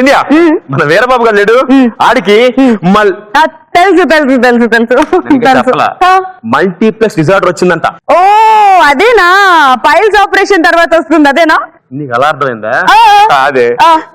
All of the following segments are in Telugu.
వింధ్యా మన వీరబాబు గారు లేడు ఆడికి తెలుసు తెలుసు తెలుసు తెలుసు మల్టీప్లెక్స్ డిజార్డర్ వచ్చిందంట. ఓ అదేనా, పైల్స్ ఆపరేషన్ తర్వాత వస్తుంది అదేనా? నీకు అలా అర్థమైందా? అదే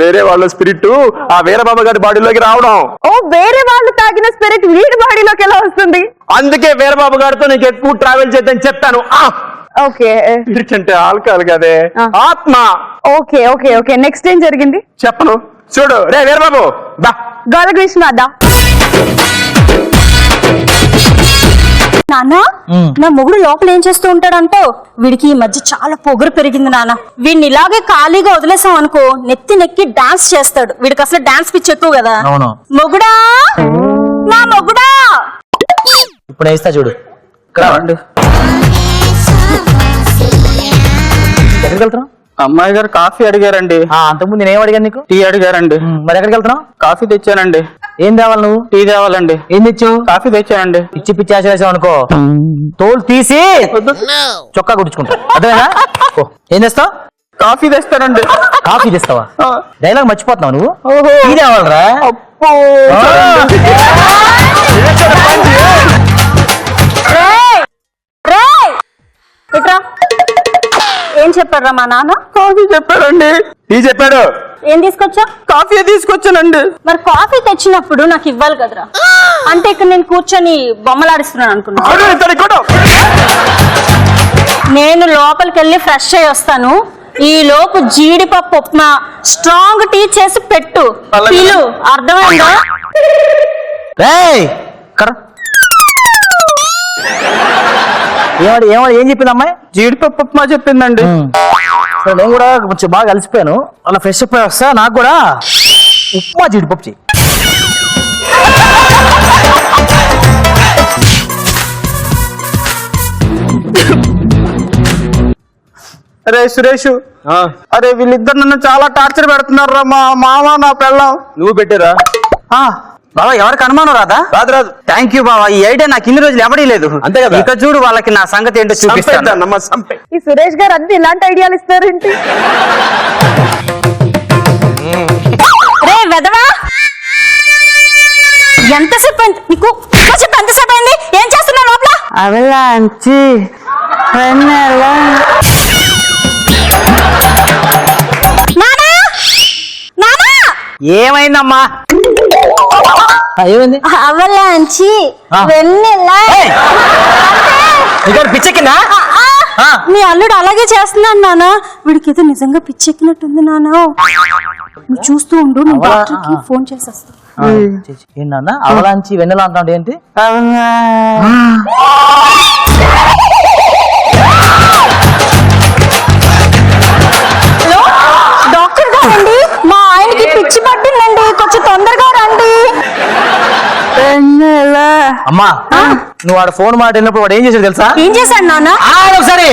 వేరే వాళ్ళ స్పిరిట్ ఆ వీరబాబు గారి బాడీలోకి రావడం. ఓ వేరే వాళ్ళు తాగిన స్పిరిట్ వీడి బాడీలోకి ఎలా వస్తుంది? అందుకే వీరబాబు గారితో నీకు ఎక్కువ ట్రావెల్ చేద్దని చెప్తాను. ఓకే స్పిరిట్ అంటే ఆల్కహాల్ కదే, ఆత్మ. ఓకే ఓకే ఓకే నెక్స్ట్ ఏం జరిగింది చెప్పను. చూడు రే వీరబాబు దా గోలకృష్ణ దా. నాన్న నా మొగుడు లోపల ఏం చేస్తూ ఉంటాడంటో, వీడికి ఈ మధ్య చాలా పొగరు పెరిగింది నాన్న. వీడిని ఇలాగే ఖాళీగా వదిలేసాం అనుకో నెత్తి నెక్కి డాన్స్ చేస్తాడు. వీడికి అసలు డాన్స్ పిచ్చి ఎక్కువ కదా. మొగుడా నా మొగుడా ఇప్పుడు వేస్తా చూడు. ఎక్కడికి వెళ్తున్నావు? అమ్మాయి గారు కాఫీ అడిగారండి. అంతకుముందు నేను ఏం అడిగాను నీకు? టీ అడిగారండి. మరి ఎక్కడికి వెళ్తున్నావు? కాఫీ తెచ్చానండి. ఏం తేవాలి నువ్వు? టీ తేవాలండి. ఏం తెచ్చావు? కాఫీ తెచ్చానండి. పిచ్చి పిచ్చి ఆశ అనుకో తోలు తీసి చొక్కా కుడుచుకుంటా. అదేనా? ఏం తెస్తావు? కాఫీ తెస్తానండి. కాఫీ తెస్తావా? డైలాగ్ మర్చిపోతున్నావు నువ్వు. టీ తేవాలరా? ఏం చెప్పారా మా నాన్న? కాఫీ చెప్పారండి. టీ చెప్పాడు. ఏం తీసుకొచ్చా? కాఫీ తీసుకొచ్చానండి. మరి కాఫీ తెచ్చినప్పుడు నాకు ఇవ్వాలి కదరా. అంటే ఇక్కడ నేను కూర్చొని బొమ్మలాడిస్తున్నాను అనుకున్నా. నేను లోపలికి వెళ్ళి ఫ్రెష్ అయ్యి వస్తాను. ఈ లోపు జీడిపప్పు ఉప్మా స్ట్రాంగ్ టీ చేసి పెట్టు. పిలు, అర్థమైందా? ఏం చెప్పింది అమ్మాయి? జీడిపప్పు ఉప్మా చెప్పిందండి. నేను కూడా కొంచెం బాగా కలిసిపోయాను. అలా ఫ్రెష్ అప్ అయి వస్తా. నాకు కూడా ఉప్మా జీడిపప్పు చెయ్యి. అరే సురేష్, అరే వీళ్ళిద్దరు నన్ను చాలా టార్చర్ పెడుతున్నారు రా. మా మామ నా పెళ్ళం. నువ్వు పెట్టారా? బాబా ఎవరికి అనుమానం రాదా? రాదు రాదు. థ్యాంక్ యూ బాబా. ఈ ఐడియా నాకు ఇన్ని రోజులు ఎవడీ లేదు. అంతే కదా. ఇక చూడు వాళ్ళకి నా సంగతి ఏంటో చూపిస్తాను. ఈ సురేష్ గారు అంతా ఇలాంటి ఐడియాలు ఇస్తారేంటి? రే వెదవా, ఎంతసేపు నీకు? ఎంతసేపు అయింది? ఏం చేస్తున్నావు లోపల? అవలాంచి ఏమైందమ్మా? ఏమైంది? అవలాంచి వెన్నెల. పిచ్చెక్కిందా? నీ అల్లుడు అలాగే చేస్తున్నాడు నాన్న. వీడికి ఏదో నిజంగా పిచ్చెక్కినట్టుంది నాన్న. నువ్వు చూస్తూ ఉండు, నేను డాక్టర్కి ఫోన్ చేసేస్తా. ఏంటన్నా అవలాంచి వెన్నెల అంటాడు ఏంటి? డాక్టర్ గారండి, మా ఆయనకి పిచ్చి పట్టిందండి, కొంచెం తొందరగా రండి. అమ్మా నువ్వు వాడు ఫోన్ మాట వెళ్ళినప్పుడు వాడు ఏం చేశాడు తెలుసా? ఏం చేశాడు నాన్న? ఒకసారి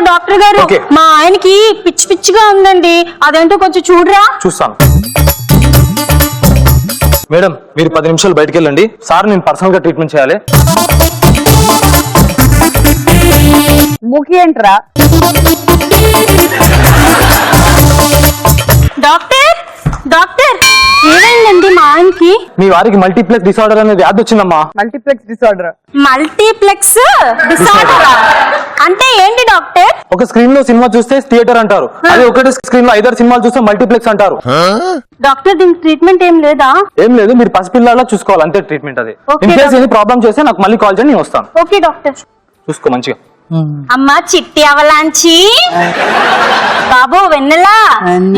డాక్టర్ గారు మా ఆయనకి పిచ్చి పిచ్చిగా ఉందండి, అదేంటో కొంచెం చూడరా. చూస్తాను మేడం. మీరు 10 నిమిషాలు బయటకు వెళ్ళండి. సార్ నేను పర్సనల్ గా ట్రీట్మెంట్ చేయాలి. ముఖి ఏంట్రా? డాక్టర్ డాక్టర్ ఏమైందండి మా ఆయనకి? మీ వారికి మల్టీప్లెక్స్ డిసార్డర్ అనే వ్యాధి వచ్చిందమ్మా. Multiplex disorder. మల్టీప్లెక్స్ డిసార్డర్ అంటే ఏంటి డాక్టర్? ఒక స్క్రీన్ లో సినిమా చూస్తే థియేటర్ అంటారు, అదే ఒకటి స్క్రీన్ లో 5 సినిమాలు చూస్తే మల్టీప్లెక్స్ అంటారు. డాక్టర్ దీనికి ట్రీట్మెంట్ ఏం లేదా? ఏం లేదు, మీరు పసిపిల్లలా చూసుకోవాలి అంతే ట్రీట్మెంట్. అది Okay, ఇన్ కేస్ ఏది ప్రాబ్లం చేస్తే నాకు మళ్ళీ కాల్ చేయండి, నేను వస్తాను. Okay doctor. చూసుకో మంచిగా. అమ్మా చిట్టి అవలాంచి బాబు వెన్నెలా,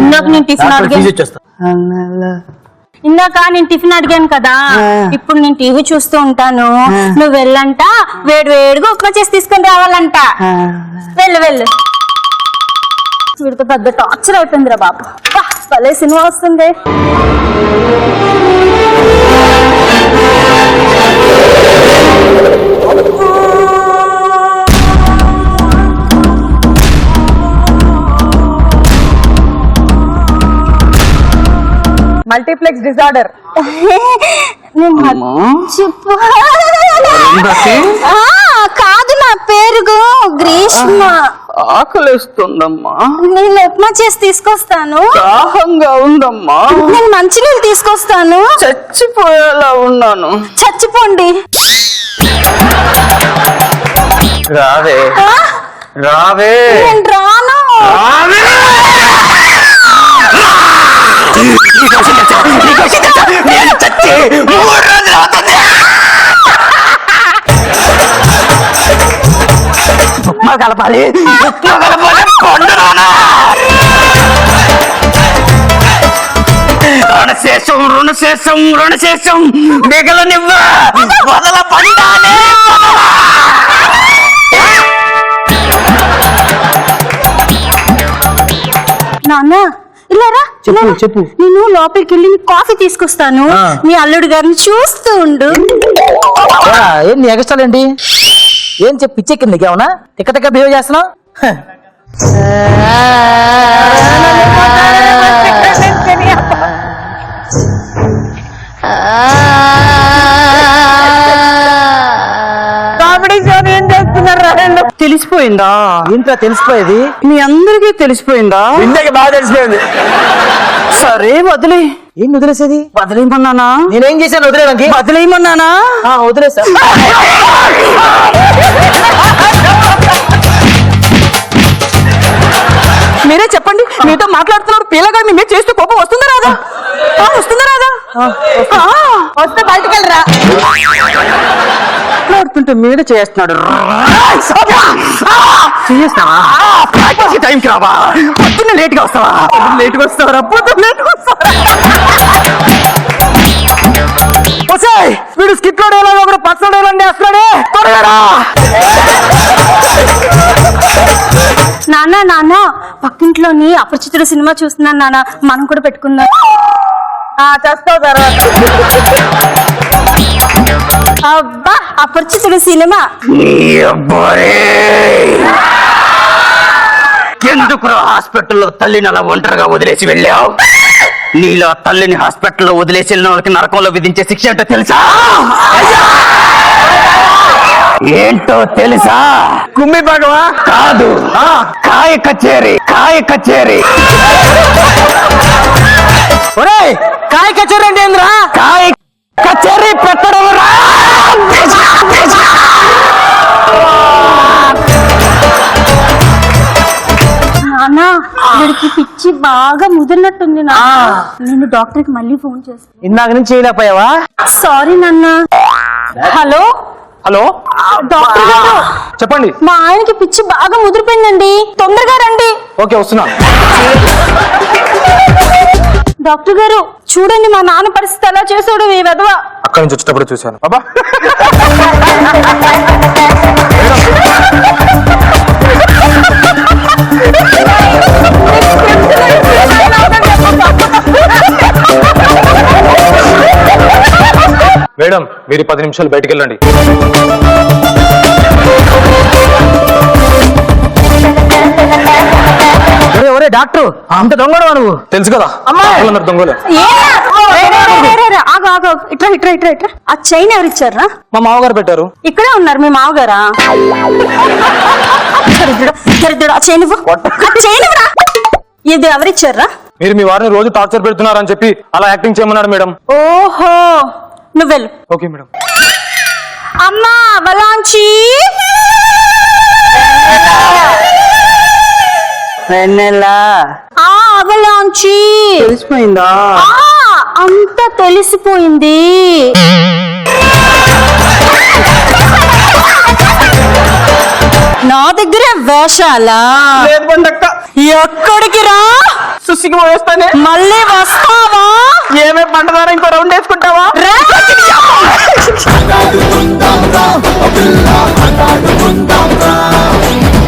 ఇందాక నేను టిఫిన్ అడిగాను కదా, ఇప్పుడు నేను టీవీ చూస్తూ ఉంటాను. నువ్వు వెళ్ళంట వేడి వేడిగా ఉప్మా చేసి తీసుకొని రావాలంట. వెళ్ళు వెళ్ళు. వీడితో పెద్ద టార్చర్ అయిపోయిందిరా బాబు. భలే సినిమా వస్తుంది. Multiplex disorder. నేను మర్చిపో- కాదు, నా పేరు గ్రీష్మ. ఆకలిస్తుందమ్మా, నేను ఉప్మా చేసి తీసుకొస్తాను. దాహంగా ఉందమ్మా, నేను మంచినీళ్ళు తీసుకొస్తాను. చచ్చిపోయేలా ఉన్నాను. చచ్చిపోండి. రావే ఆ? రావే నేను రాను. ఉప్మా కలపాలి, ఉప్మా కలపాలి, రుణశేషం రుణశేషం రుణశేషం మిగలనివ్వ వదల పండాలి. నాన్న ఇలారా. చెప్పు, ఇలారా. చెప్పు. నేను లోపలికి వెళ్ళి నీకు కాఫీ తీసుకొస్తాను. ఆ. మీ అల్లుడు గారిని చూస్తూ ఉండు. ఏంటి ఎగస్టాలేంటి? ఏం చెప్పి పిచ్చెక్కింది ఏమన్నా? తిక్క తిక్క బిహేవ్ చేస్తున్నావు. కామెడీ షో ఏం చేస్తున్నారు రాయండి? తెలిసిపోయిందా? ఇంట్లో తెలిసిపోయేది. మీ అందరికీ తెలిసిపోయిందా? ఇందాక బాగా తెలిసిపోయింది. సరే వదిలే. ఏం వదిలేసేది? వదిలేయమన్నానా? నేనేం చేశాను వదిలేడానికి? వదిలేయమన్నానా? వదిలేసా. మీరే చెప్పండి, మీతో మాట్లాడుతున్నాడు పిల్లగా మీ మీద చేస్తే కోపం వస్తుందా రాదా? వస్తుందా రాదా? వస్తే బయటకు వెళ్ళరా. మాట్లాడుతుంటే మీరే చేస్తున్నాడు. టైంకి రావా? పొద్దున్న లేట్ గా వస్తావా? లేట్గా వస్తావరా? పొద్దున్న లేట్గా వస్తావరా? వీడు స్కిట్ లో డైలాగ్ ఒకటి పర్సనల్ డైలాగ్ వేస్తున్నాడే. త్వరగా రా. నాన్న నాన్న పక్కింట్లోని అపరిచితుడు సినిమా చూస్తున్నాను నాన్న, మనం కూడా పెట్టుకుందాం. చేస్తావు తర్వాత. అబ్బా, అపరిచితుడు సినిమా. ఎందుకు హాస్పిటల్లో తల్లిని అలా ఒంటరిగా వదిలేసి వెళ్ళావు? నీలో తల్లిని హాస్పిటల్లో వదిలేసి వెళ్ళిన వాళ్ళకి నరకంలో విధించే శిక్ష ఏంటో తెలుసా? ఏంటో తెలుసా? కుమ్మి భాగమా కాదు, కాయ కచేరి, కాయ కచేరి. ఒరేయ్, కాయ కచేరి అంటే ఏంద్రా? కాయ కచేరి పెట్టడం రా. నాన్న వీడికి పిచ్చి బాగా ముదిరినట్టుంది నా. నేను డాక్టర్ కి మళ్ళీ ఫోన్ చేస్తాను. ఇందాక నుంచి చేయలేకపోయావా? సారీ నాన్న. హలో హలో డాక్టర్ గారు, చెప్పండి. మా ఆయనకి పిచ్చి బాగా ముదిరిపోయిందండి, తొందరగా రండి. ఓకే, వస్తున్నా. డాక్టర్ గారు చూడండి, మా నాన్న పరిస్థితి ఎలా చేసాడు ఈ వెధవ. అక్కడి నుంచి వచ్చేటప్పుడు చూశాను. అబ్బా, మేడం మీరు 10 నిమిషాలు బయటికి వెళ్ళండి. ఒరే డాక్టర్, అంత దొంగడవా నువ్వు? తెలుసు కదా అందరు దొంగలే. ఆగు ఆగు, ఇట్రా ఇట్రా ఇట్రా ఇట్రా. ఆ చైన్ ఎవరు ఇచ్చారా? మా మామగారు పెట్టారు. ఇక్కడే ఉన్నారు మీ మావగారా? దరిద్రుడు, ఆ చైన్ ఇవ్వు. ఆ చైన్ ఇవ్వరా? ఇది ఎవరిచ్చారా? మీరు మీ వారిని రోజు టార్చర్ పెడుతున్నారని చెప్పి అలా యాక్టింగ్ చేయమన్నాడు మేడం. ఓహో, నువ్వు వెళ్ళు. Okay madam. అమ్మా అవలాంచి, వెన్నెలా అవలాంచి. తెలిసిపోయిందా? అంతా తెలిసిపోయింది. నా దగ్గర వేషాలా? లేదు బండక్క, ఎక్కడికి రా? సుసికి పోయేస్తానే. మళ్ళీ వస్తావా? ఏమే పంటదారా, ఇంకో రౌండ్ వేసుకుంటావా? రా.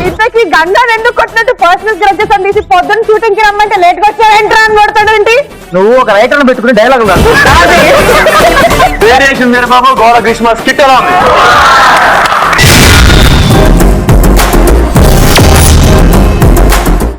ఇంతకీ గంగా ఎందుకు కొట్టినట్టు పర్సనల్ గ్రడ్జెస్ అని తీసి పొద్దున్న షూటింగ్ కి రమ్మంటే లేట్ గా వచ్చావేంట్రా అని కొడతాడేంటి? నువ్వు ఒక రైటర్ పెట్టుకుని డైలాగ్ వేరియేషన్ మీరు బాబు గోడ గ్రీష్మ స్కిట్ ఎలా ఉంది?